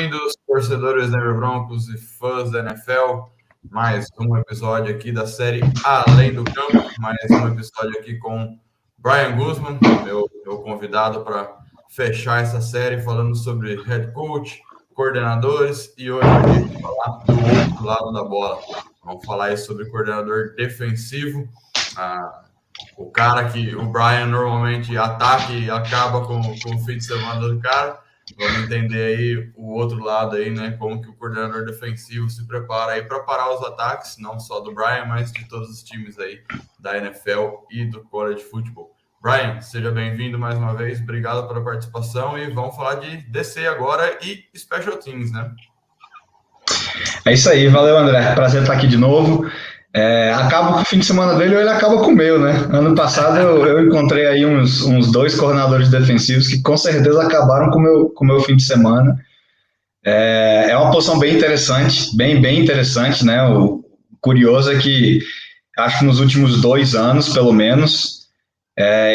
bem-vindos, torcedores da Denver Broncos e fãs da NFL. Mais um episódio aqui da série Além do Campo. Mais um episódio aqui com Brian Guzman, meu convidado para fechar essa série falando sobre head coach, coordenadores e hoje a gente vai falar do outro lado da bola. Vamos falar aí sobre coordenador defensivo. O cara que o Brian normalmente ataca e acaba com o fim de semana do cara. Vamos entender aí o outro lado aí, né? Como que o coordenador defensivo se prepara aí para parar os ataques, não só do Brian, mas de todos os times aí da NFL e do college football. Brian, seja bem-vindo mais uma vez. Obrigado pela participação e vamos falar de DC agora e Special Teams, né? É isso aí, valeu André, prazer estar aqui de novo. Acaba com o fim de semana dele ou ele acaba com o meu, né? Ano passado eu encontrei aí uns dois coordenadores defensivos que com certeza acabaram com o meu fim de semana. É uma posição bem interessante, bem interessante, né? O curioso é que acho que nos últimos 2 anos, pelo menos,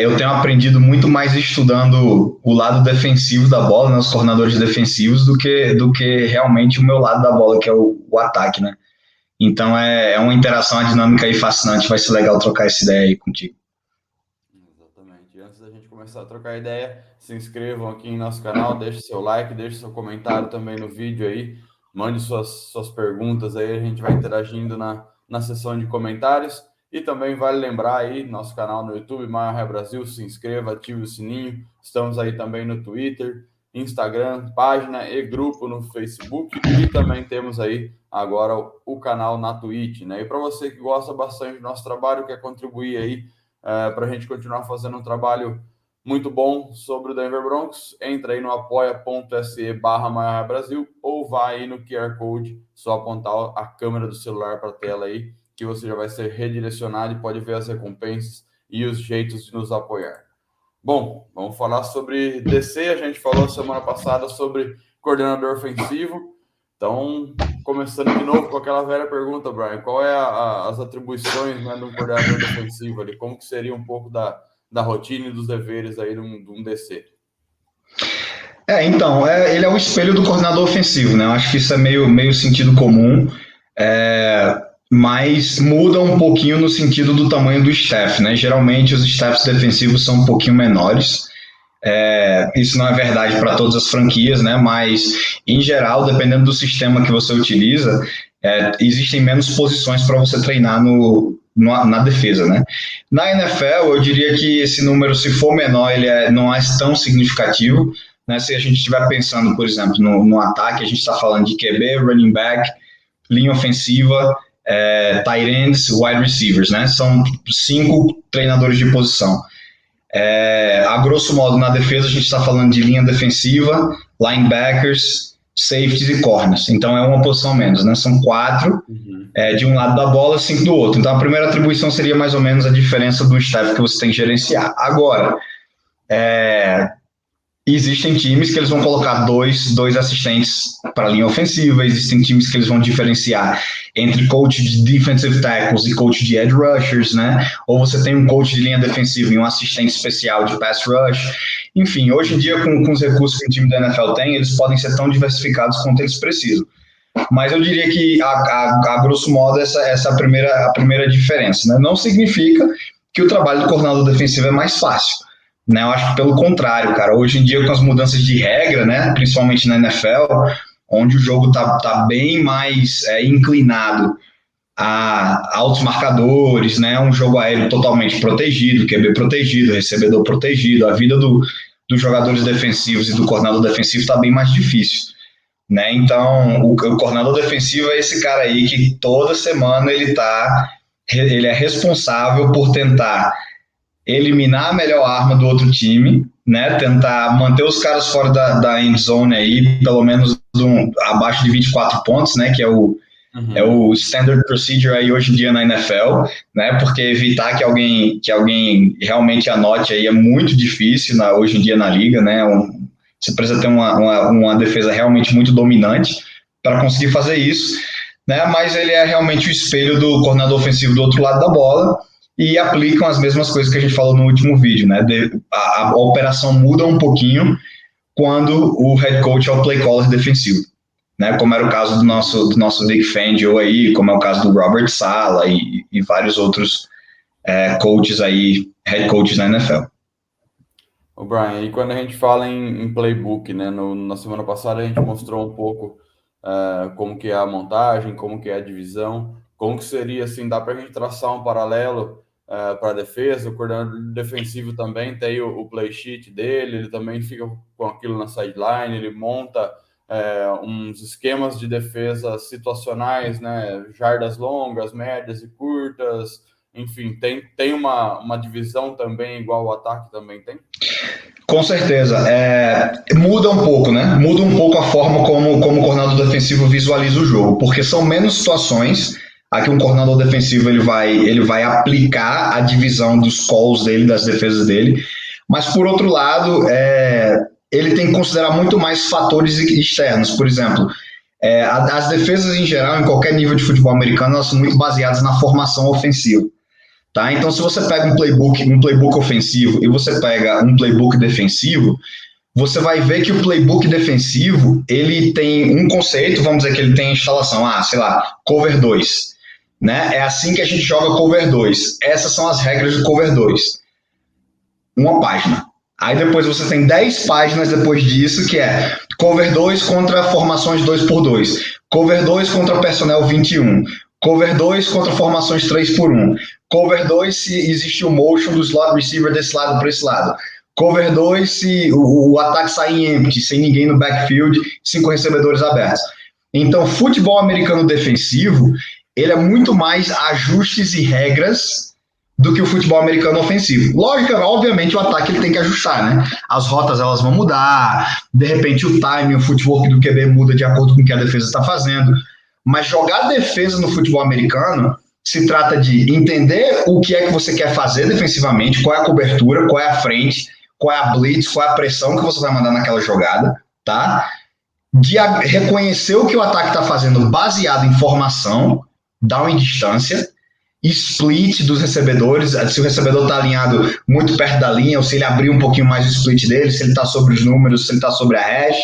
eu tenho aprendido muito mais estudando o lado defensivo da bola, né? Os coordenadores defensivos, do que realmente o meu lado da bola, que é o ataque, né? Então é uma interação, uma dinâmica aí fascinante, vai ser legal trocar essa ideia aí contigo. Exatamente. E antes da gente começar a trocar ideia, se inscrevam aqui em nosso canal, deixe seu like, deixe seu comentário também no vídeo aí, mande suas perguntas aí, a gente vai interagindo na seção de comentários. E também vale lembrar aí, nosso canal no YouTube, Maior Brasil, se inscreva, ative o sininho, estamos aí também no Twitter, Instagram, página e grupo no Facebook e também temos aí agora o canal na Twitch, né? E para você que gosta bastante do nosso trabalho, quer contribuir aí para a gente continuar fazendo um trabalho muito bom sobre o Denver Broncos, entra aí no apoia.se/Maior Brasil ou vai aí no QR Code, só apontar a câmera do celular para a tela aí, que você já vai ser redirecionado e pode ver as recompensas e os jeitos de nos apoiar. Bom, vamos falar sobre DC. A gente falou semana passada sobre coordenador ofensivo. Então, começando de novo com aquela velha pergunta, Brian, qual é as atribuições, né, de um coordenador defensivo ali? Como que seria um pouco da rotina e dos deveres aí de um DC? Então, ele é o espelho do coordenador ofensivo, né? Eu acho que isso é meio sentido comum, mas muda um pouquinho no sentido do tamanho do staff, né? Geralmente os staffs defensivos são um pouquinho menores. Isso não é verdade para todas as franquias, né? Mas em geral, dependendo do sistema que você utiliza, existem menos posições para você treinar na defesa, né? Na NFL, eu diria que esse número, se for menor, ele não é tão significativo, né? Se a gente estiver pensando, por exemplo, no ataque, a gente está falando de QB, running back, linha ofensiva, tight ends, wide receivers, né? São 5 treinadores de posição. A grosso modo, na defesa, a gente está falando de linha defensiva, linebackers, safeties e corners. Então, é uma posição menos, né? São 4 de um lado da bola, 5 do outro. Então, a primeira atribuição seria mais ou menos a diferença do staff que você tem que gerenciar. Agora, existem times que eles vão colocar dois assistentes para a linha ofensiva, existem times que eles vão diferenciar entre coach de defensive tackles e coach de edge rushers, né? Ou você tem um coach de linha defensiva e um assistente especial de pass rush. Enfim, hoje em dia, com os recursos que o time da NFL tem, eles podem ser tão diversificados quanto eles precisam. Mas eu diria que, a grosso modo, essa é a primeira diferença, né? Não significa que o trabalho do coordenador defensivo é mais fácil, né? Eu acho que pelo contrário, cara. Hoje em dia, com as mudanças de regra, né, principalmente na NFL, onde o jogo tá bem mais inclinado a altos marcadores, né, um jogo aéreo totalmente protegido, QB protegido, recebedor protegido, a vida dos jogadores defensivos e do coordenador defensivo está bem mais difícil, né? Então, o coordenador defensivo é esse cara aí que toda semana ele é responsável por tentar eliminar a melhor arma do outro time, né? Tentar manter os caras fora da end zone aí, pelo menos abaixo de 24 pontos, né? Que é o standard procedure aí hoje em dia na NFL, né? Porque evitar que alguém realmente anote aí é muito difícil hoje em dia na liga, né? Você precisa ter uma defesa realmente muito dominante para conseguir fazer isso, né? Mas ele é realmente o espelho do coordenador ofensivo do outro lado da bola, e aplicam as mesmas coisas que a gente falou no último vídeo, né? A operação muda um pouquinho quando o head coach é o play caller defensivo. né? Como era o caso do nosso Vic Fangio aí, como é o caso do Robert Saleh e vários outros coaches aí, head coaches na NFL. O Brian, e quando a gente fala em playbook, né? Na semana passada a gente mostrou um pouco como que é a montagem, como que é a divisão, como que seria, assim, dá para a gente traçar um paralelo para a defesa, o coordenador defensivo também tem o play sheet dele, ele também fica com aquilo na sideline, ele monta uns esquemas de defesa situacionais, né? Jardas longas, médias e curtas, enfim, tem uma divisão também, igual o ataque também tem? Com certeza. Muda um pouco, né? Muda um pouco a forma como o coordenador defensivo visualiza o jogo, porque são menos situações. Aqui um coordenador defensivo ele vai aplicar a divisão dos calls dele, das defesas dele, mas por outro lado, ele tem que considerar muito mais fatores externos. Por exemplo, as defesas em geral, em qualquer nível de futebol americano, elas são muito baseadas na formação ofensiva. Tá? Então, se você pega um playbook ofensivo e você pega um playbook defensivo, você vai ver que o playbook defensivo ele tem um conceito, vamos dizer que ele tem a instalação, sei lá, cover 2. Né? É assim que a gente joga cover 2. Essas são as regras do cover 2. Uma página. Aí depois você tem 10 páginas depois disso, que é cover 2 contra formações 2x2, cover 2 contra personnel 21, cover 2 contra formações 3x1, cover 2 se existe o motion do slot receiver desse lado para esse lado, cover 2 se o ataque sai em empty, sem ninguém no backfield, 5 recebedores abertos. Então, futebol americano defensivo, ele é muito mais ajustes e regras do que o futebol americano ofensivo. Lógico, obviamente, o ataque ele tem que ajustar, né? As rotas elas vão mudar, de repente o time, o footwork do QB muda de acordo com o que a defesa está fazendo. Mas jogar defesa no futebol americano se trata de entender o que é que você quer fazer defensivamente, qual é a cobertura, qual é a frente, qual é a blitz, qual é a pressão que você vai mandar naquela jogada, tá? De reconhecer o que o ataque está fazendo baseado em formação, down em distância, split dos recebedores, se o recebedor está alinhado muito perto da linha, ou se ele abrir um pouquinho mais o split dele, se ele está sobre os números, se ele está sobre a hash,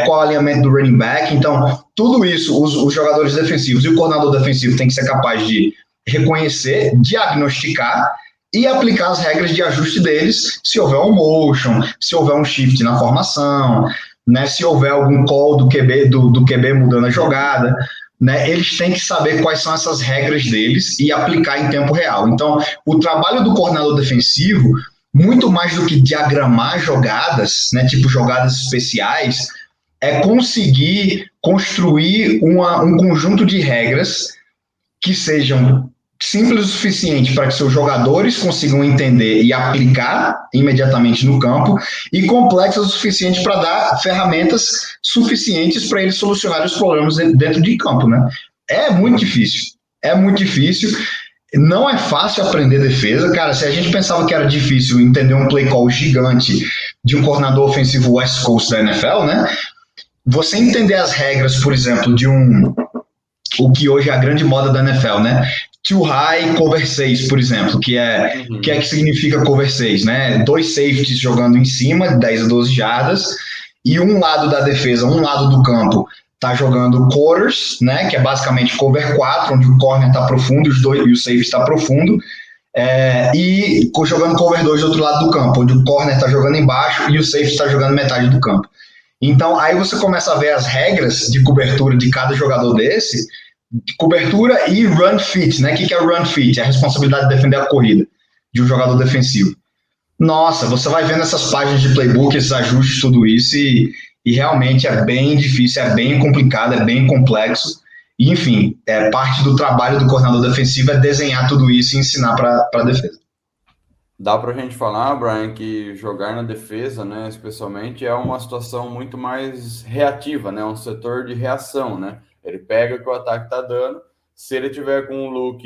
qual é o alinhamento do running back. Então, tudo isso, os jogadores defensivos e o coordenador defensivo tem que ser capaz de reconhecer, diagnosticar e aplicar as regras de ajuste deles, se houver um motion, se houver um shift na formação, né, se houver algum call do QB mudando a jogada. Né, eles têm que saber quais são essas regras deles e aplicar em tempo real. Então, o trabalho do coordenador defensivo, muito mais do que diagramar jogadas, né, tipo jogadas especiais, é conseguir construir um conjunto de regras que sejam simples o suficiente para que seus jogadores consigam entender e aplicar imediatamente no campo e complexas o suficiente para dar ferramentas suficientes para eles solucionarem os problemas dentro de campo, né? É muito difícil. É muito difícil. Não é fácil aprender defesa. Cara, se a gente pensava que era difícil entender um play call gigante de um coordenador ofensivo West Coast da NFL, né? Você entender as regras, por exemplo, o que hoje é a grande moda da NFL, né? Too high, cover 6, por exemplo, que significa cover 6, né? 2 safeties jogando em cima, 10 a 12 jardas, e um lado da defesa, um lado do campo, tá jogando quarters, né? Que é basicamente cover 4, onde o corner tá profundo e o safety está profundo, e jogando cover 2 do outro lado do campo, onde o corner tá jogando embaixo e o safety está jogando metade do campo. Então, aí você começa a ver as regras de cobertura de cada jogador desse, cobertura e run fit, né? O que é o run fit? É a responsabilidade de defender a corrida de um jogador defensivo. Nossa, você vai vendo essas páginas de playbook, esses ajustes, tudo isso, e realmente é bem difícil, é bem complicado, é bem complexo. E, enfim, parte do trabalho do coordenador defensivo é desenhar tudo isso e ensinar para a defesa. Dá para a gente falar, Brian, que jogar na defesa, né, especialmente, é uma situação muito mais reativa, né, um setor de reação, né? Ele pega o que o ataque está dando, se ele tiver com um look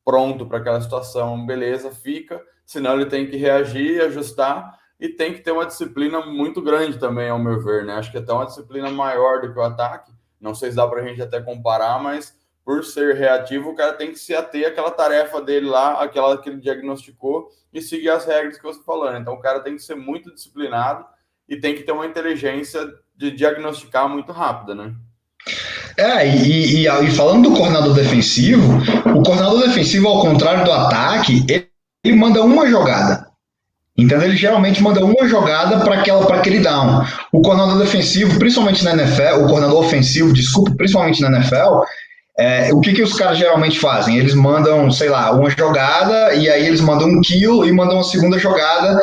pronto para aquela situação, beleza, fica, senão ele tem que reagir, ajustar e tem que ter uma disciplina muito grande também, ao meu ver, né? Acho que até uma disciplina maior do que o ataque, não sei se dá para a gente até comparar, mas por ser reativo, o cara tem que se ater àquela tarefa dele lá, aquela que ele diagnosticou, e seguir as regras que você falou, né? Então o cara tem que ser muito disciplinado e tem que ter uma inteligência de diagnosticar muito rápida, né? E falando do coordenador defensivo, o coordenador defensivo, ao contrário do ataque, ele manda uma jogada. Então ele geralmente manda uma jogada para aquele down. O coordenador defensivo, principalmente na NFL, o coordenador ofensivo, desculpa, principalmente na NFL, o que os caras geralmente fazem? Eles mandam, sei lá, uma jogada e aí eles mandam um kill e mandam uma segunda jogada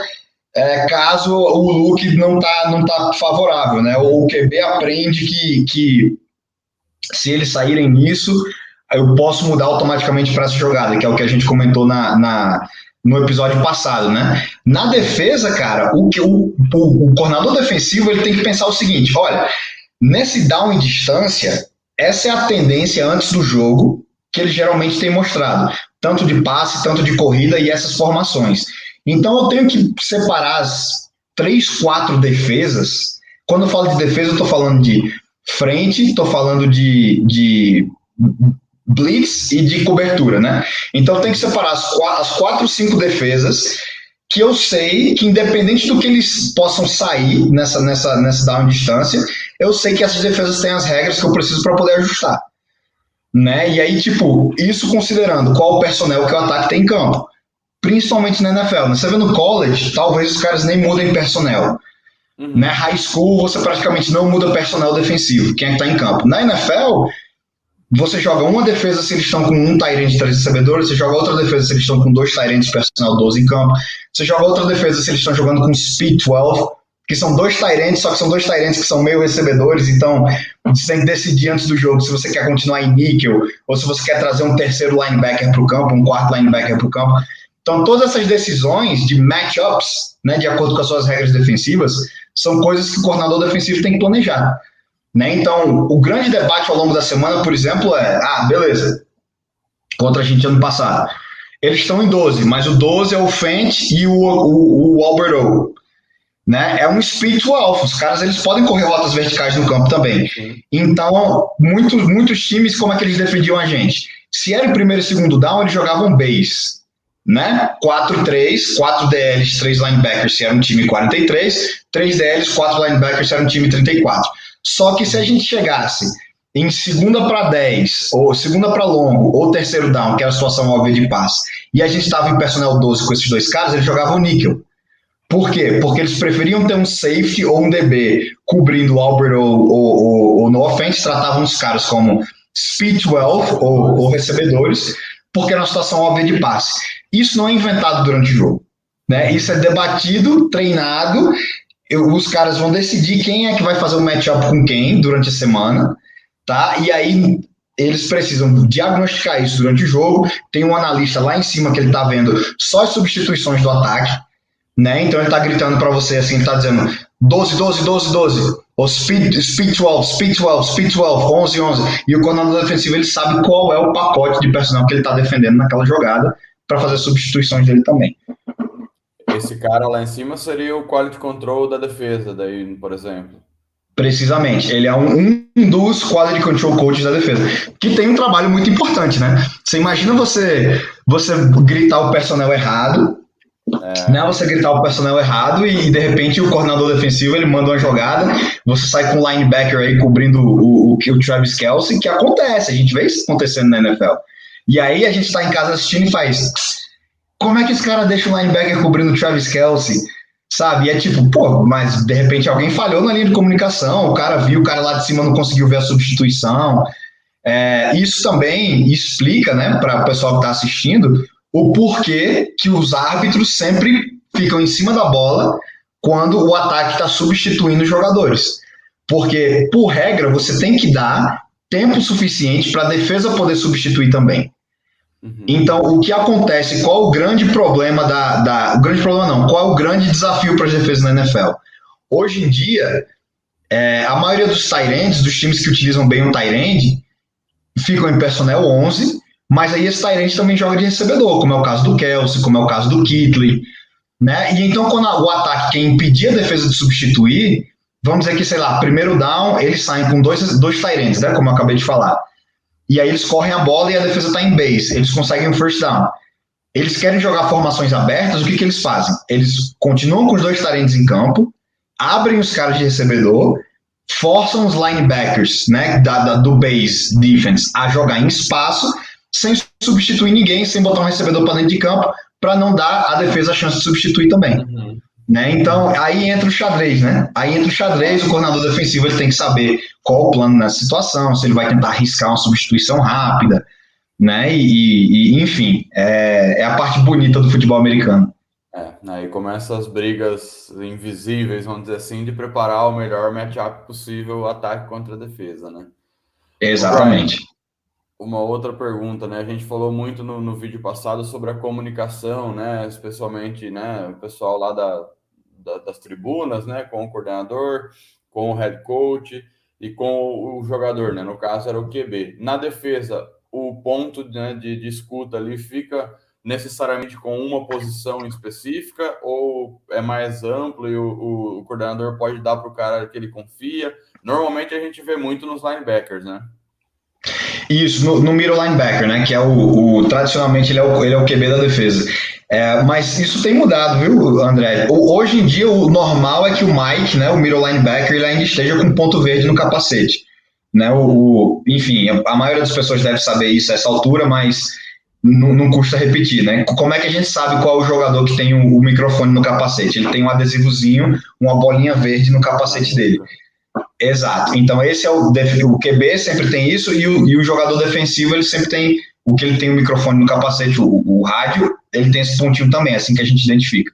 caso o look não tá favorável, né? Ou o QB aprende que se eles saírem nisso, eu posso mudar automaticamente para essa jogada, que é o que a gente comentou no episódio passado, né? Na defesa, cara, o coordenador defensivo ele tem que pensar o seguinte: olha, nesse down em distância, essa é a tendência antes do jogo que ele geralmente tem mostrado, tanto de passe, tanto de corrida e essas formações. Então eu tenho que separar as 3, 4 defesas. Quando eu falo de defesa, eu estou falando de frente, estou falando de blitz e de cobertura, né? Então tem que separar as 4, 5 defesas que eu sei que, independente do que eles possam sair nessa down distância, eu sei que essas defesas têm as regras que eu preciso para poder ajustar, né? E aí, tipo, isso considerando qual o personnel que o ataque tem em campo, principalmente na NFL, né? Você vê no college, talvez os caras nem mudem personnel. Né? High school, você praticamente não muda personnel defensivo, quem é que está em campo. Na NFL, você joga uma defesa se eles estão com um tight end de 3 recebedores, você joga outra defesa se eles estão com 2 tight ends de personnel 12 em campo, você joga outra defesa se eles estão jogando com speed 12, que são 2 tight ends, só que são 2 tight ends que são meio recebedores, então você tem que decidir antes do jogo se você quer continuar em níquel ou se você quer trazer um terceiro linebacker para o campo, um quarto linebacker para o campo. Então todas essas decisões de matchups, né, de acordo com as suas regras defensivas, são coisas que o coordenador defensivo tem que planejar. Né? Então, o grande debate ao longo da semana, por exemplo, beleza, contra a gente ano passado. Eles estão em 12, mas o 12 é o Fent e o Alberto. Né? É um speed 12, os caras eles podem correr rotas verticais no campo também. Então, muitos times, como é que eles defendiam a gente? Se era o primeiro e segundo down, eles jogavam base. Né? 4-3, 4 DLs, 3 linebackers se era um time 43, 3 DLs, 4 linebackers se era um time 34. Só que se a gente chegasse em segunda para 10, ou segunda para longo, ou terceiro down, que era a situação óbvia de passe, e a gente estava em personnel 12 com esses dois caras, eles jogavam níquel. Por quê? Porque eles preferiam ter um safety ou um DB cobrindo o Albert ou no offense, tratavam os caras como speed 12 ou recebedores, porque era uma situação óbvia de passe. Isso não é inventado durante o jogo, né? Isso é debatido, treinado, os caras vão decidir quem é que vai fazer o matchup com quem durante a semana, tá? E aí eles precisam diagnosticar isso durante o jogo, tem um analista lá em cima que ele tá vendo só as substituições do ataque, né? Então ele tá gritando para você assim, tá dizendo 12, 12, 12, 12, ou speed 12, speed 12, speed 12, 11, 11, e o coordenador defensivo ele sabe qual é o pacote de personal que ele tá defendendo naquela jogada, para fazer substituições dele também. Esse cara lá em cima seria o quality control da defesa, daí, por exemplo. Precisamente, ele é um dos quality control coaches da defesa, que tem um trabalho muito importante, né? Você imagina você gritar o personnel errado, né? Você gritar o personnel errado e de repente o coordenador defensivo ele manda uma jogada, você sai com o linebacker aí cobrindo o Travis Kelce, que acontece, a gente vê isso acontecendo na NFL. E aí a gente tá em casa assistindo e faz, como é que esse cara deixa o linebacker cobrindo o Travis Kelce, sabe? E é tipo, mas de repente alguém falhou na linha de comunicação, o cara viu, o cara lá de cima não conseguiu ver a substituição. Isso também explica, né, para o pessoal que está assistindo, o porquê que os árbitros sempre ficam em cima da bola quando o ataque está substituindo os jogadores. Porque, por regra, você tem que dar tempo suficiente para a defesa poder substituir também. Então, o que acontece, qual o grande problema qual é o grande desafio para as defesas na NFL? Hoje em dia, a maioria dos tight ends, dos times que utilizam bem um tight end, ficam em personnel 11, mas aí esse tight end também joga de recebedor, como é o caso do Kelce, como é o caso do Kittley, né? E então, quando o ataque quer impedir a defesa de substituir, vamos dizer que, sei lá, primeiro down, eles saem com dois tight ends, né, como eu acabei de falar. E aí eles correm a bola e a defesa está em base. Eles conseguem um first down. Eles querem jogar formações abertas, o que eles fazem? Eles continuam com os 2 tight ends em campo abrem os caras de recebedor, forçam os linebackers, né, do base defense a jogar em espaço, sem substituir ninguém, sem botar um recebedor para dentro de campo, para não dar à defesa a chance de substituir também. Uhum. Né? Então, aí entra o xadrez, né? Aí entra o xadrez, o coordenador defensivo ele tem que saber qual o plano nessa situação, se ele vai tentar arriscar uma substituição rápida, né? Enfim, é a parte bonita do futebol americano. Aí começam as brigas invisíveis, vamos dizer assim, de preparar o melhor matchup possível, o ataque contra a defesa, né? Exatamente. Brian, uma outra pergunta, né? A gente falou muito no vídeo passado sobre a comunicação, né? Especialmente, né, o pessoal lá das tribunas, né? Com o coordenador, com o head coach e com o jogador, né? No caso era o QB. Na defesa, o ponto, né, de escuta ali fica necessariamente com uma posição específica ou é mais amplo e o coordenador pode dar para o cara que ele confia? Normalmente a gente vê muito nos linebackers, né? Isso, no middle linebacker, né? Que é tradicionalmente ele é o QB da defesa. Mas isso tem mudado, viu, André? Hoje em dia, o normal é que o Mike, né, o middle linebacker, ele ainda esteja com ponto verde no capacete. Né? Enfim, a maioria das pessoas deve saber isso a essa altura, mas não custa repetir, né? Como é que a gente sabe qual é o jogador que tem o microfone no capacete? Ele tem um adesivozinho, uma bolinha verde no capacete dele. Exato. Então, esse é o QB, sempre tem isso, e o jogador defensivo, ele sempre tem o que ele tem o microfone no capacete, o rádio, ele tem esse pontinho também, assim que a gente identifica.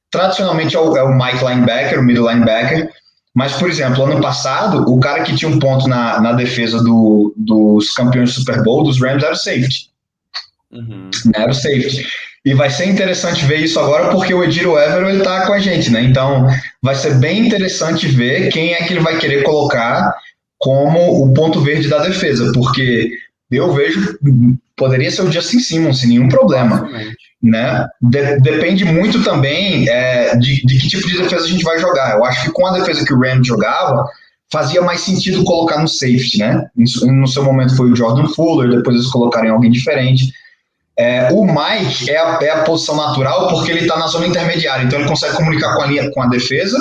Tradicionalmente é o Mike linebacker, o middle linebacker, mas, por exemplo, ano passado, o cara que tinha um ponto na defesa dos campeões do Super Bowl, dos Rams, era o safety. Uhum. Era o safety. E vai ser interessante ver isso agora porque o Ejiro Evero ele tá com a gente, né? Então vai ser bem interessante ver quem é que ele vai querer colocar como o ponto verde da defesa, porque eu vejo poderia ser o Justin Simmons sem nenhum problema, né? Depende muito também de que tipo de defesa a gente vai jogar. Eu acho que com a defesa que o Rams jogava fazia mais sentido colocar no safety, né? No seu momento foi o Jordan Fuller, depois eles colocaram em alguém diferente. O Mike é a posição natural porque ele está na zona intermediária, então ele consegue comunicar com a defesa,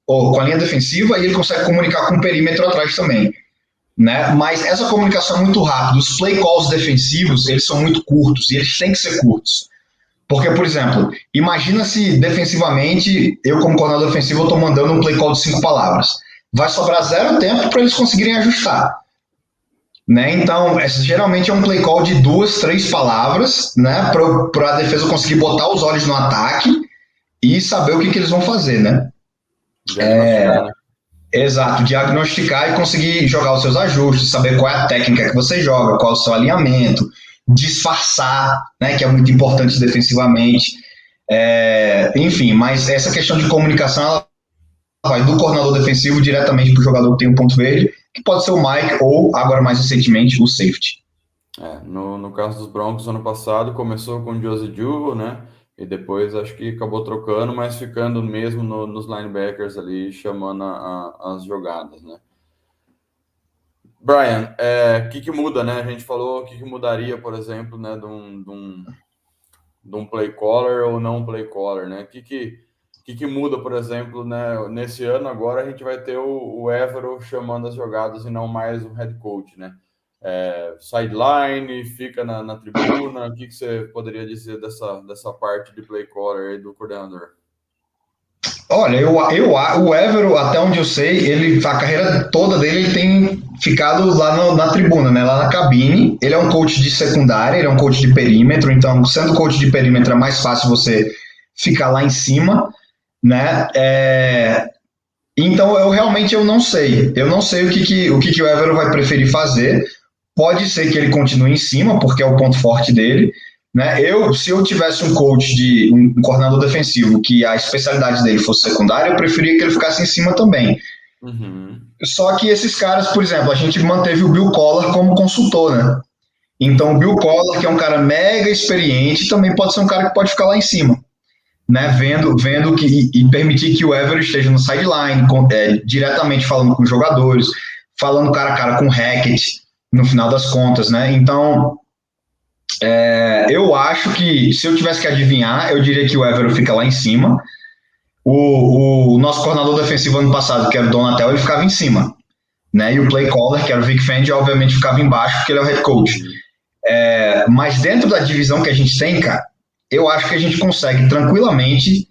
ou com a linha defensiva, e ele consegue comunicar com o perímetro atrás também. Né? Mas essa comunicação é muito rápida. Os play calls defensivos, eles são muito curtos, e eles têm que ser curtos. Porque, por exemplo, imagina se defensivamente, eu como coordenador defensivo, eu estou mandando um play call de 5 palavras. Vai sobrar 0 tempo para eles conseguirem ajustar. Né? Então, geralmente é um play call de 2, 3 palavras, né? Para a defesa conseguir botar os olhos no ataque e saber o que eles vão fazer, né? Diagnosticar, né? Exato, diagnosticar e conseguir jogar os seus ajustes, saber qual é a técnica que você joga, qual é o seu alinhamento, disfarçar, né? Que é muito importante defensivamente. Enfim, mas essa questão de comunicação ela vai do coordenador defensivo diretamente para o jogador que tem um ponto verde, que pode ser o Mike ou, agora mais recentemente, o safety. No caso dos Broncos, ano passado, começou com o Josey Jewell, né? E depois acho que acabou trocando, mas ficando mesmo nos linebackers ali, chamando as jogadas, né? Brian, o que muda, né? A gente falou o que mudaria, por exemplo, né, de um play caller ou não play caller, né? O que muda, por exemplo, né? Nesse ano agora a gente vai ter o Evero chamando as jogadas e não mais o head coach, né? Sideline, fica na tribuna. O que você poderia dizer dessa parte de play caller aí do coordenador? Olha, o Evero, até onde eu sei, a carreira toda dele ele tem ficado lá na tribuna, né, lá na cabine. Ele é um coach de secundária, ele é um coach de perímetro, então, sendo coach de perímetro, é mais fácil você ficar lá em cima, né? Então, eu não sei. Eu não sei o que o Evero vai preferir fazer. Pode ser que ele continue em cima, porque é o ponto forte dele. Né? Se eu tivesse um coach um coordenador defensivo que a especialidade dele fosse secundária, eu preferia que ele ficasse em cima também. Uhum. Só que esses caras, por exemplo, a gente manteve o Bill Collar como consultor, né? Então o Bill Collar, que é um cara mega experiente, também pode ser um cara que pode ficar lá em cima, né? Vendo e permitir que o Evero esteja no sideline, diretamente falando com os jogadores, falando cara a cara com o Hackett, no final das contas, né? Então eu acho que, se eu tivesse que adivinhar, eu diria que o Evero fica lá em cima. O nosso coordenador defensivo ano passado, que era o Donatel, ele ficava em cima, né? E o play caller, que era o Vic Fangio, obviamente ficava embaixo, porque ele é o head coach. Mas dentro da divisão que a gente tem, cara, eu acho que a gente consegue tranquilamente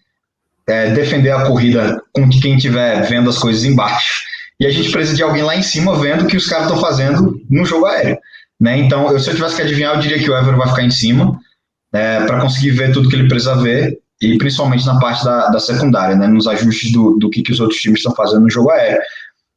defender a corrida com quem estiver vendo as coisas embaixo. E a gente precisa de alguém lá em cima vendo o que os caras estão fazendo no jogo aéreo. Né? Então, se eu tivesse que adivinhar, eu diria que o Evero vai ficar em cima para conseguir ver tudo que ele precisa ver, e principalmente na parte da secundária, né? Nos ajustes do que os outros times estão fazendo no jogo aéreo.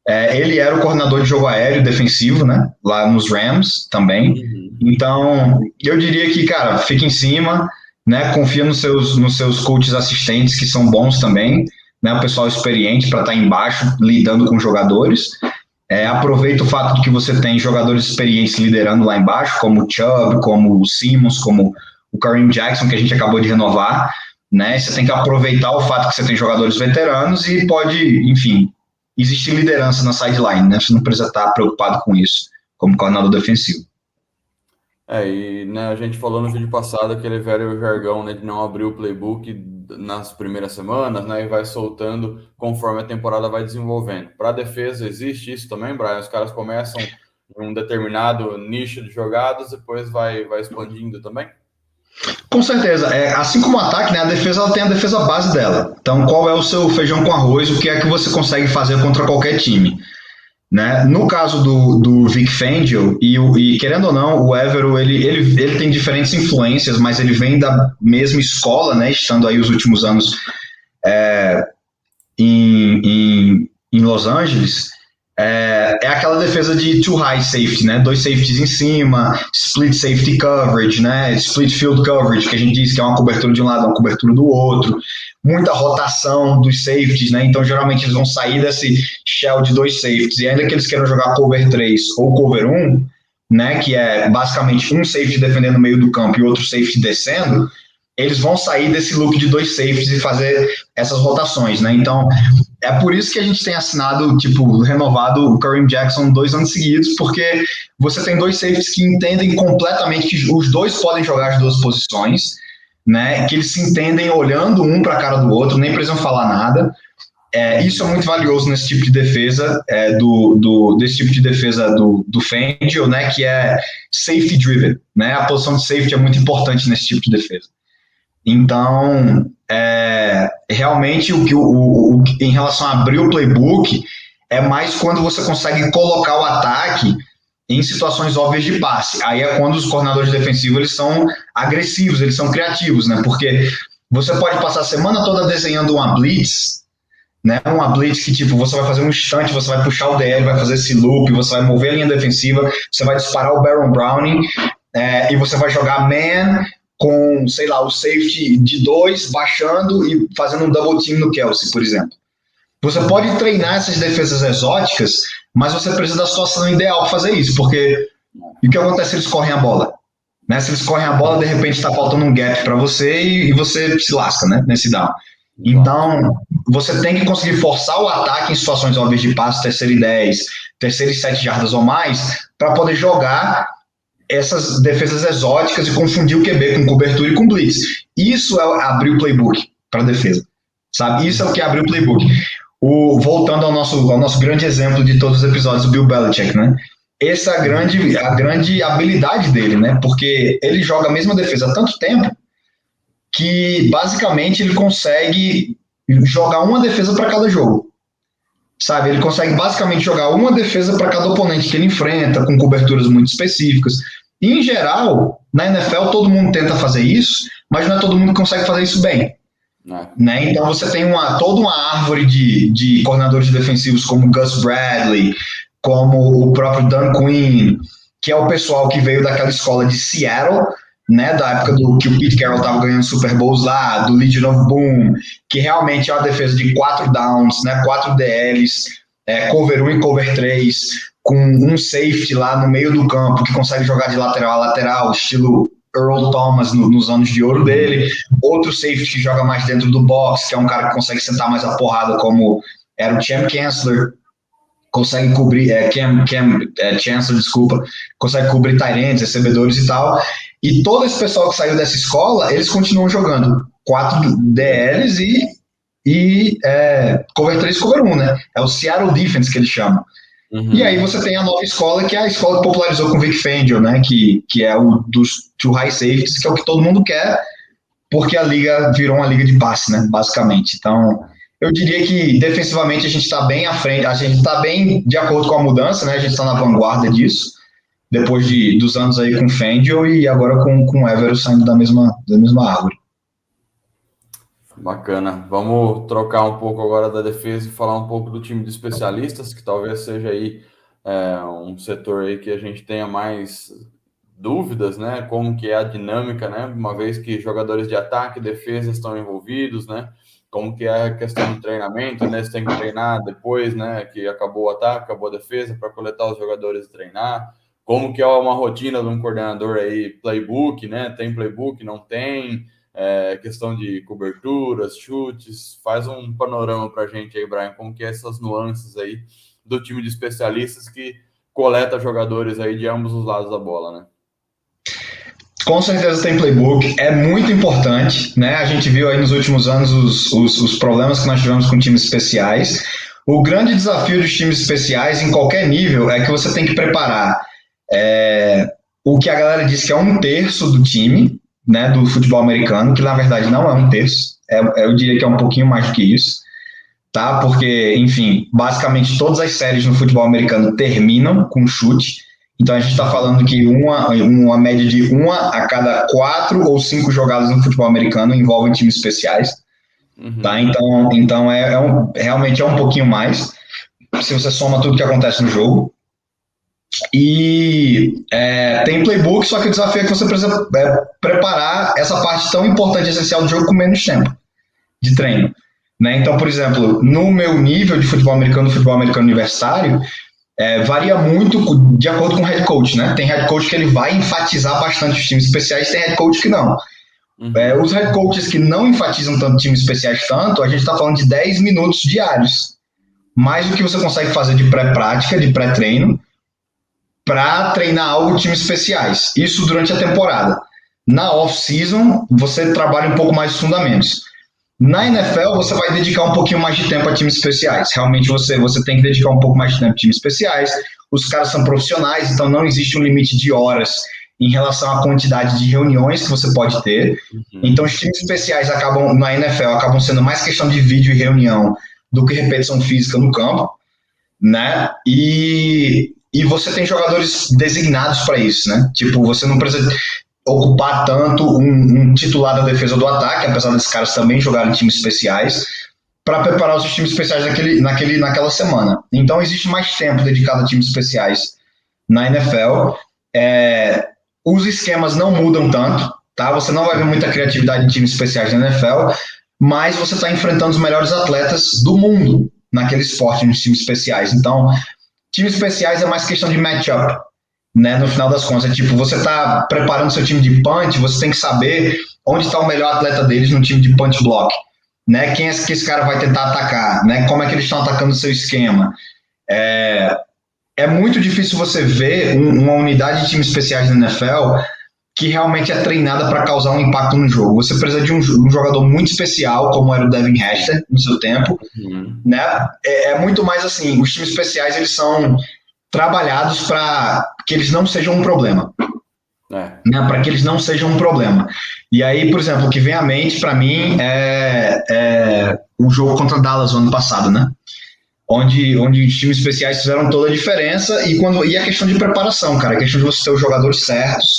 Ele era o coordenador de jogo aéreo defensivo, né? Lá nos Rams também. Então, eu diria que, cara, fica em cima, né? Confia nos seus coaches assistentes, que são bons também, né? O pessoal experiente para estar embaixo, lidando com jogadores. Aproveita o fato de que você tem jogadores experientes liderando lá embaixo, como o Chubb, como o Simmons, como o Kareem Jackson, que a gente acabou de renovar, né? Você tem que aproveitar o fato que você tem jogadores veteranos e pode, enfim, existir liderança na sideline, né? Você não precisa estar preocupado com isso, como coordenador defensivo. E né, a gente falou no vídeo passado aquele velho jargão, né, de não abrir o playbook nas primeiras semanas, né, e vai soltando conforme a temporada vai desenvolvendo. Para a defesa existe isso também, Brian? Os caras começam em um determinado nicho de jogadas, depois vai expandindo também? Com certeza. Assim como o ataque, né, a defesa ela tem a defesa base dela. Então, qual é o seu feijão com arroz? O que é que você consegue fazer contra qualquer time? Né? No caso do Vic Fangio, e querendo ou não, o Evero ele tem diferentes influências, mas ele vem da mesma escola, né? Estando aí os últimos anos em Los Angeles. Aquela defesa de too high safety, né? 2 safeties em cima, split safety coverage, né? Split field coverage, que a gente diz que é uma cobertura de um lado, uma cobertura do outro. Muita rotação dos safeties, né? Então, geralmente, eles vão sair desse shell de 2 safeties. E ainda que eles queiram jogar cover 3 ou cover 1, né? Que é basicamente um safety defendendo no meio do campo e outro safety descendo, eles vão sair desse look de 2 safeties e fazer essas rotações, né? Então, é por isso que a gente tem assinado, renovado o Kareem Jackson 2 anos seguidos, porque você tem 2 safeties que entendem completamente que os dois podem jogar as 2 posições, né? Que eles se entendem olhando um para a cara do outro, nem precisam falar nada. Isso é muito valioso nesse tipo de defesa, desse tipo de defesa do Fangio, né? Que é safety driven, né? A posição de safety é muito importante nesse tipo de defesa. Então, realmente, em relação a abrir o playbook, é mais quando você consegue colocar o ataque em situações óbvias de passe. Aí é quando os coordenadores defensivos eles são agressivos, eles são criativos, né? Porque você pode passar a semana toda desenhando uma blitz, né? Uma blitz que, você vai fazer um instante, você vai puxar o DL, vai fazer esse loop, você vai mover a linha defensiva, você vai disparar o Baron Browning, e você vai jogar man com, sei lá, o safety de 2 baixando e fazendo um double team no Kelsey, por exemplo. Você pode treinar essas defesas exóticas, mas você precisa da situação ideal para fazer isso, porque o que acontece se eles correm a bola? Né? Se eles correm a bola, de repente está faltando um gap para você e você se lasca, né, nesse down. Então, você tem que conseguir forçar o ataque em situações óbvias de passe, terceira e 10, terceira e 7 jardas ou mais, para poder jogar essas defesas exóticas e confundir o QB com cobertura e com blitz. Isso é abrir o playbook para a defesa, sabe? Isso é o que abre o playbook. Voltando ao nosso grande exemplo de todos os episódios do Bill Belichick, né? Essa é a grande habilidade dele, né? Porque ele joga a mesma defesa há tanto tempo que, basicamente, ele consegue jogar uma defesa para cada jogo. Sabe? Ele consegue, basicamente, jogar uma defesa para cada oponente que ele enfrenta, com coberturas muito específicas. E, em geral, na NFL, todo mundo tenta fazer isso, mas não é todo mundo que consegue fazer isso bem. Né? Então, você tem toda uma árvore de coordenadores defensivos como Gus Bradley, como o próprio Dan Quinn, que é o pessoal que veio daquela escola de Seattle, né, da época que o Pete Carroll estava ganhando Super Bowls lá, do Legion of Boom, que realmente é uma defesa de 4 downs, né, 4 DLs, cover 1 e cover 3, com um safety lá no meio do campo, que consegue jogar de lateral a lateral, estilo Earl Thomas nos anos de ouro dele, outro safety que joga mais dentro do box, que é um cara que consegue sentar mais a porrada, como era o Champ Chancellor, consegue cobrir, Chancellor, desculpa, consegue cobrir tight ends, recebedores e tal, e todo esse pessoal que saiu dessa escola, eles continuam jogando 4 DLs e e cover 3 e cover 1, né? É o Seattle Defense que eles chamam. E aí você tem a nova escola, que é a escola que popularizou com o Vic Fangio, né? Que é o dos two high safeties, que é o que todo mundo quer, porque a liga virou uma liga de passe, né? Basicamente. Então, eu diria que defensivamente a gente está bem à frente, a gente está bem de acordo com a mudança, né? A gente está na vanguarda disso, depois dos anos aí com o Fangio e agora com o Evero saindo da mesma árvore. Bacana. Vamos trocar um pouco agora da defesa e falar um pouco do time de especialistas, que talvez seja aí um setor aí que a gente tenha mais dúvidas, né? Como que é a dinâmica, né? Uma vez que jogadores de ataque e defesa estão envolvidos, né? Como que é a questão do treinamento, né? Você tem que treinar depois, né? Que acabou o ataque, acabou a defesa, para coletar os jogadores e treinar. Como que é uma rotina de um coordenador aí, playbook, né? Tem playbook, não tem? Questão de coberturas, chutes, faz um panorama para a gente aí, Brian, como que é essas nuances aí do time de especialistas que coleta jogadores aí de ambos os lados da bola, né? Com certeza tem playbook, é muito importante, né? A gente viu aí nos últimos anos os problemas que nós tivemos com times especiais. O grande desafio dos times especiais em qualquer nível é que você tem que preparar o que a galera diz que é 1/3 do time, né, do futebol americano, que na verdade não é 1/3, eu diria que é um pouquinho mais do que isso, tá? Porque, enfim, basicamente todas as séries no futebol americano terminam com chute, então a gente está falando que uma média de 1 a cada 4 ou 5 jogadas no futebol americano envolvem times especiais, tá? Então realmente é um pouquinho mais, se você soma tudo que acontece no jogo. E tem playbook, só que o desafio é que você precisa preparar essa parte tão importante e essencial do jogo com menos tempo de treino, né? Então, por exemplo, no meu nível de futebol americano universitário, varia muito de acordo com o head coach, né? Tem head coach que ele vai enfatizar bastante os times especiais, tem head coach que não. Os head coaches que não enfatizam tanto times especiais a gente está falando de 10 minutos diários, mais do que você consegue fazer de pré-prática, de pré-treino, para treinar algo de times especiais. Isso durante a temporada. Na off-season, você trabalha um pouco mais os fundamentos. Na NFL, você vai dedicar um pouquinho mais de tempo a times especiais. Realmente, você tem que dedicar um pouco mais de tempo a times especiais. Os caras são profissionais, então não existe um limite de horas em relação à quantidade de reuniões que você pode ter. Então, os times especiais na NFL, acabam sendo mais questão de vídeo e reunião do que repetição física no campo, né? E você tem jogadores designados para isso, né? Tipo, você não precisa ocupar tanto um titular da defesa do ataque, apesar desses caras também jogarem em times especiais, para preparar os times especiais naquela semana. Então, existe mais tempo dedicado a times especiais na NFL. Os esquemas não mudam tanto, tá? Você não vai ver muita criatividade em times especiais na NFL, mas você está enfrentando os melhores atletas do mundo naquele esporte, nos times especiais. Então, times especiais é mais questão de matchup, né? No final das contas, tipo, você está preparando seu time de punch, você tem que saber onde está o melhor atleta deles no time de punch block, né? Quem é que esse cara vai tentar atacar, né? Como é que eles estão atacando o seu esquema. É muito difícil você ver uma unidade de times especiais na NFL que realmente é treinada para causar um impacto no jogo. Você precisa de um jogador muito especial, como era o Devin Hester no seu tempo, né? É muito mais assim, os times especiais eles são trabalhados para que eles não sejam um problema, né? Para que eles não sejam um problema. E aí, por exemplo, o que vem à mente para mim é o jogo contra Dallas no ano passado, né? Onde os times especiais fizeram toda a diferença e a questão de preparação, cara, a questão de você ter os jogadores certos,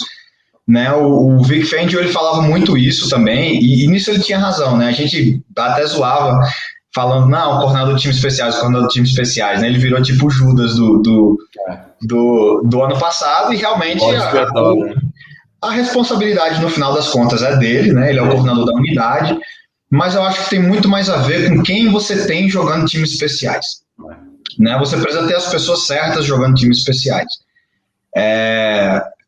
né? O Vic Fangio, ele falava muito isso também, e nisso ele tinha razão, né? A gente até zoava, falando, não, o coordenador de times especiais, né? Ele virou tipo o Judas do ano passado, e realmente a responsabilidade no final das contas é dele, né? Ele é o coordenador da unidade, mas eu acho que tem muito mais a ver com quem você tem jogando times especiais, né? Você precisa ter as pessoas certas jogando times especiais.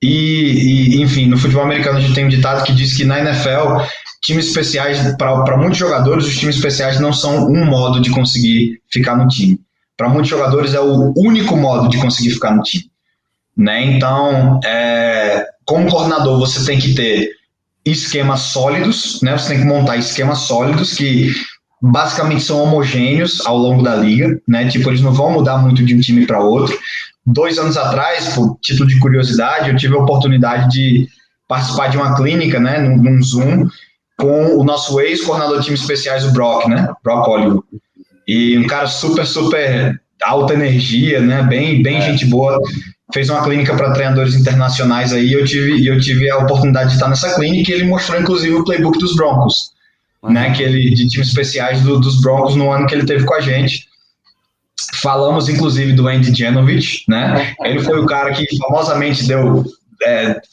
Enfim, no futebol americano a gente tem um ditado que diz que na NFL, times especiais, para muitos jogadores, os times especiais não são um modo de conseguir ficar no time. Para muitos jogadores é o único modo de conseguir ficar no time, né? Então, como coordenador, você tem que ter esquemas sólidos, né? Você tem que montar esquemas sólidos que basicamente são homogêneos ao longo da liga, né? Tipo, eles não vão mudar muito de um time para outro. 2 anos atrás, por título de curiosidade, eu tive a oportunidade de participar de uma clínica, né, num Zoom, com o nosso ex-coordenador de times especiais, o Brock, né? Brock Oliver. E um cara super, super alta energia, né? Bem gente boa. Fez uma clínica para treinadores internacionais aí. Eu tive a oportunidade de estar nessa clínica e ele mostrou, inclusive, o playbook dos Broncos, né? De times especiais dos Broncos no ano que ele teve com a gente. Falamos, inclusive, do Andy Janovich, né? Ele foi o cara que famosamente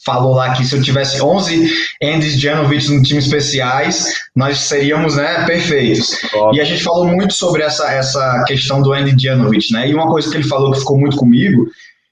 falou lá que se eu tivesse 11 Andy Janovich no time especiais, nós seríamos, né, perfeitos. E a gente falou muito sobre essa questão do Andy Janovich, né? E uma coisa que ele falou que ficou muito comigo,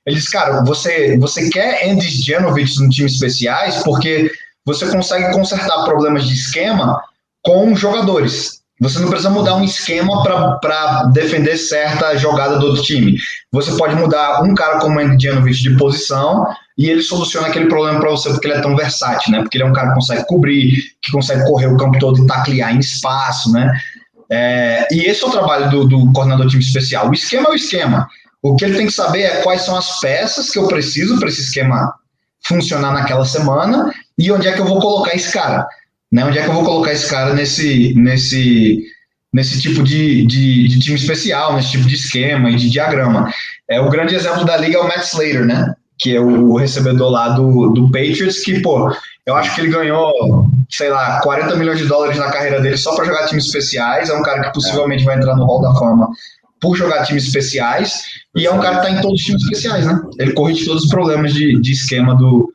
ele disse, cara, você quer Andy Janovich no time especiais porque você consegue consertar problemas de esquema com jogadores. Você não precisa mudar um esquema para defender certa jogada do outro time. Você pode mudar um cara como o Andy Janovich de posição e ele soluciona aquele problema para você porque ele é tão versátil, né? Porque ele é um cara que consegue cobrir, que consegue correr o campo todo e taclear em espaço, né? E esse é o trabalho do coordenador de time especial. O esquema é o esquema. O que ele tem que saber é quais são as peças que eu preciso para esse esquema funcionar naquela semana e onde é que eu vou colocar esse cara. Né, onde é que eu vou colocar esse cara nesse tipo de time especial, nesse tipo de esquema e de diagrama. O grande exemplo da liga é o Matt Slater, né? Que é o recebedor lá do Patriots, que, pô, eu acho que ele ganhou, sei lá, 40 milhões de dólares na carreira dele só para jogar times especiais. É um cara que possivelmente vai entrar no Hall da Fama por jogar times especiais. E é um cara que está em todos os times especiais, né? Ele corrige todos os problemas de esquema do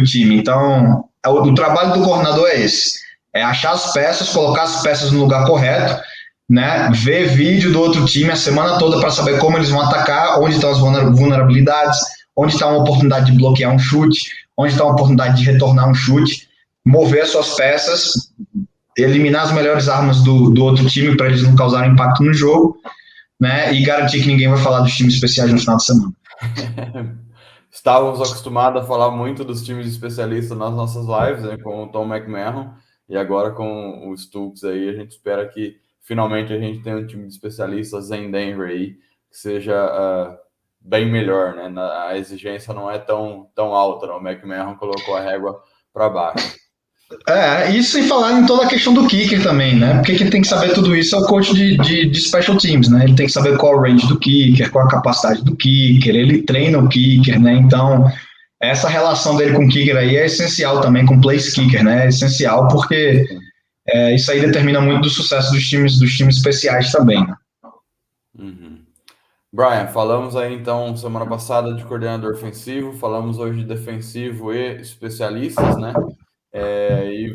time. Então, o trabalho do coordenador é esse. É achar as peças, colocar as peças no lugar correto, né? Ver vídeo do outro time a semana toda para saber como eles vão atacar, onde estão as vulnerabilidades, onde está uma oportunidade de bloquear um chute, onde está uma oportunidade de retornar um chute, mover as suas peças, eliminar as melhores armas do outro time para eles não causarem impacto no jogo, né? E garantir que ninguém vai falar dos times especiais no final de semana. Estávamos acostumados a falar muito dos times especialistas nas nossas lives, né, com o Tom McMahon, e agora com o Stoops aí, a gente espera que finalmente a gente tenha um time de especialistas em Denver aí, que seja bem melhor, né? A exigência não é tão alta, não. O McMahon colocou a régua para baixo. Isso sem falar em toda a questão do kicker também, né? Porque quem tem que saber tudo isso é o coach de special teams, né? Ele tem que saber qual o range do kicker, qual a capacidade do kicker, ele treina o kicker, né? Então, essa relação dele com o kicker aí é essencial também, com o place kicker, né? É essencial porque isso aí determina muito do sucesso dos times especiais também, né? Uhum. Brian, falamos aí então semana passada de coordenador ofensivo, falamos hoje de defensivo e especialistas, né? E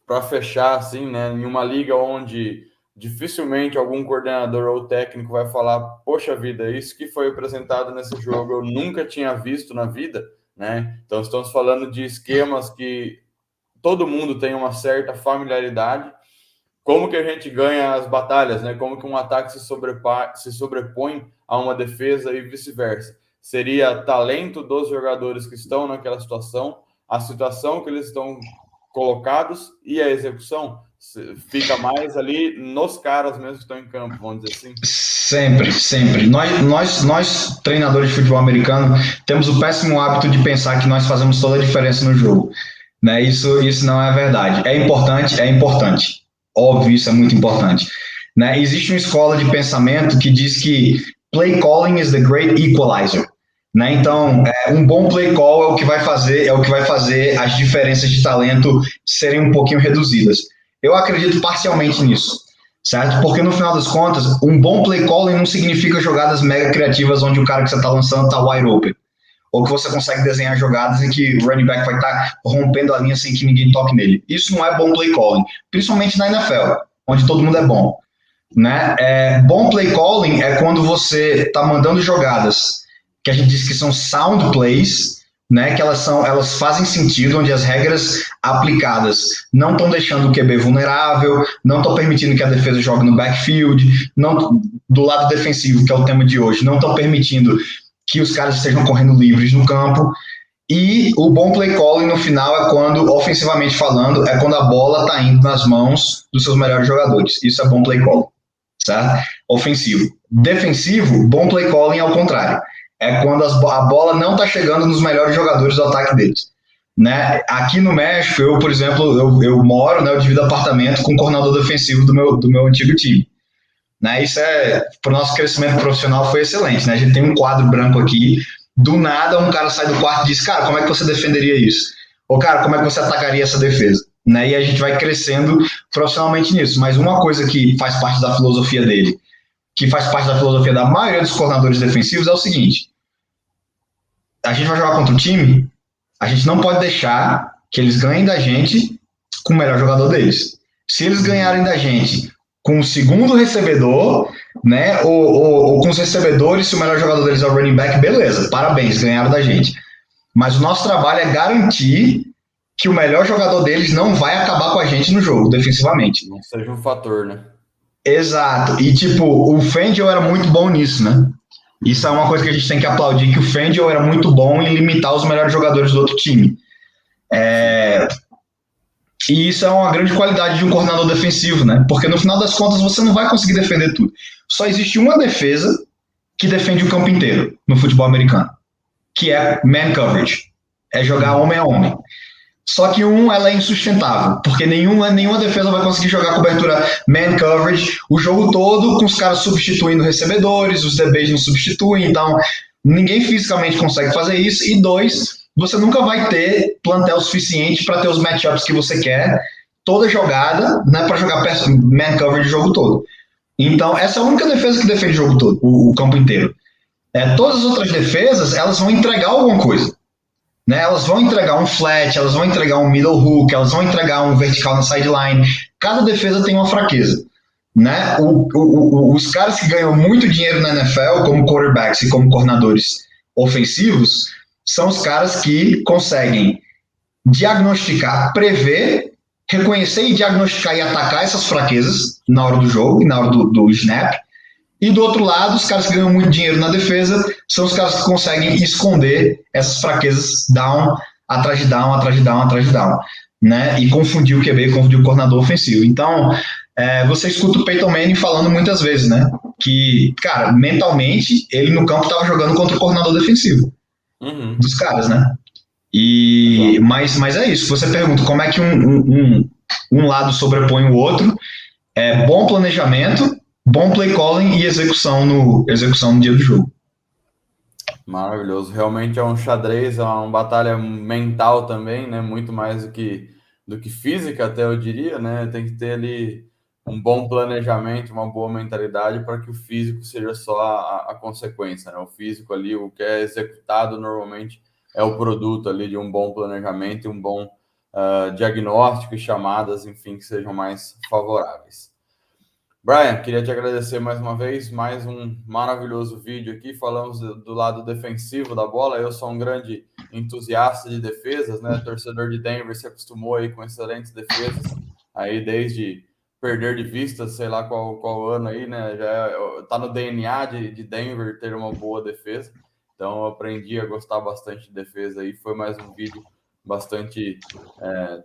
para fechar, assim, né, em uma liga onde dificilmente algum coordenador ou técnico vai falar, poxa vida, isso que foi apresentado nesse jogo eu nunca tinha visto na vida, né? Então estamos falando de esquemas que todo mundo tem uma certa familiaridade. Como que a gente ganha as batalhas, né? Como que um ataque se sobrepõe a uma defesa e vice-versa. Seria talento dos jogadores que estão naquela situação, a situação que eles estão colocados e a execução fica mais ali nos caras mesmo que estão em campo, vamos dizer assim. Sempre. Nós treinadores de futebol americano, temos o péssimo hábito de pensar que nós fazemos toda a diferença no jogo, né? Isso não é verdade. É importante. Óbvio, isso é muito importante, né? Existe uma escola de pensamento que diz que play calling is the great equalizer, né? Então, um bom play call é o que vai fazer as diferenças de talento serem um pouquinho reduzidas. Eu acredito parcialmente nisso, certo? Porque no final das contas, um bom play calling não significa jogadas mega criativas onde o cara que você está lançando está wide open, ou que você consegue desenhar jogadas em que o running back vai estar rompendo a linha sem que ninguém toque nele. Isso não é bom play calling, principalmente na NFL, onde todo mundo é bom, né? Bom play calling é quando você está mandando jogadas que a gente diz que são sound plays, né? Que elas fazem sentido, onde as regras aplicadas não estão deixando o QB vulnerável, não estão permitindo que a defesa jogue no backfield, não, do lado defensivo, que é o tema de hoje, não estão permitindo que os caras estejam correndo livres no campo. E o bom play calling no final é quando, ofensivamente falando, é quando a bola está indo nas mãos dos seus melhores jogadores. Isso é bom play calling, certo? Ofensivo. Defensivo, bom play calling é o contrário. É quando a bola não está chegando nos melhores jogadores do ataque deles. Né? Aqui no México, eu, por exemplo, eu moro, né, eu divido apartamento com o coordenador defensivo do meu antigo time. Né? Isso para o nosso crescimento profissional foi excelente. Né? A gente tem um quadro branco aqui, do nada um cara sai do quarto e diz, cara, como é que você defenderia isso? Ou, cara, como é que você atacaria essa defesa? Né? E a gente vai crescendo profissionalmente nisso. Mas uma coisa que faz parte da filosofia dele, que faz parte da filosofia da maioria dos coordenadores defensivos, é o seguinte: a gente vai jogar contra o time, a gente não pode deixar que eles ganhem da gente com o melhor jogador deles. Se eles ganharem da gente com o segundo recebedor, né, ou com os recebedores, se o melhor jogador deles é o running back, beleza, parabéns, ganharam da gente. Mas o nosso trabalho é garantir que o melhor jogador deles não vai acabar com a gente no jogo, defensivamente. Não seja um fator, né? Exato. E, tipo, o Fangio era muito bom nisso, né? Isso é uma coisa que a gente tem que aplaudir, que o Fangio era muito bom em limitar os melhores jogadores do outro time. E isso é uma grande qualidade de um coordenador defensivo, né? Porque no final das contas você não vai conseguir defender tudo. Só existe uma defesa que defende o campo inteiro no futebol americano, que é man coverage. É jogar homem a homem. Só que ela é insustentável, porque nenhuma defesa vai conseguir jogar cobertura man coverage o jogo todo, com os caras substituindo recebedores, os DBs não substituem, então ninguém fisicamente consegue fazer isso. E dois, você nunca vai ter plantel suficiente para ter os matchups que você quer, toda jogada, né, para jogar man coverage o jogo todo. Então, essa é a única defesa que defende o jogo todo, o campo inteiro. Todas as outras defesas, elas vão entregar alguma coisa. Né, elas vão entregar um flat, elas vão entregar um middle hook, elas vão entregar um vertical na sideline. Cada defesa tem uma fraqueza. Né? Os caras que ganham muito dinheiro na NFL, como quarterbacks e como coordenadores ofensivos, são os caras que conseguem diagnosticar, prever, reconhecer e diagnosticar e atacar essas fraquezas na hora do jogo e na hora do snap. E do outro lado, os caras que ganham muito dinheiro na defesa são os caras que conseguem esconder essas fraquezas down, atrás de down, atrás de down, atrás de down. Né? E confundir o QB, confundir o coordenador ofensivo. Então, você escuta o Peyton Manning falando muitas vezes, né? Que, cara, mentalmente, ele no campo estava jogando contra o coordenador defensivo dos caras, né? Mas é isso. Você pergunta como é que um lado sobrepõe o outro. Bom planejamento, bom play calling e execução no dia do jogo. Maravilhoso. Realmente é um xadrez, é uma batalha mental também, né? Muito mais do que física, até eu diria, né? Tem que ter ali um bom planejamento, uma boa mentalidade para que o físico seja só a consequência, né? O físico ali, o que é executado normalmente é o produto ali de um bom planejamento e um bom diagnóstico e chamadas, enfim, que sejam mais favoráveis. Brian, queria te agradecer mais uma vez, mais um maravilhoso vídeo aqui. Falamos do lado defensivo da bola. Eu sou um grande entusiasta de defesas, né? Torcedor de Denver se acostumou aí com excelentes defesas, aí desde perder de vista, sei lá qual ano aí, né? Já tá no DNA de Denver ter uma boa defesa. Então eu aprendi a gostar bastante de defesa aí. Foi mais um vídeo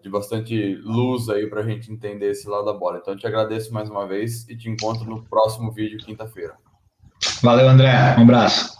de bastante luz aí para a gente entender esse lado da bola. Então, eu te agradeço mais uma vez e te encontro no próximo vídeo, quinta-feira. Valeu, André. Um abraço.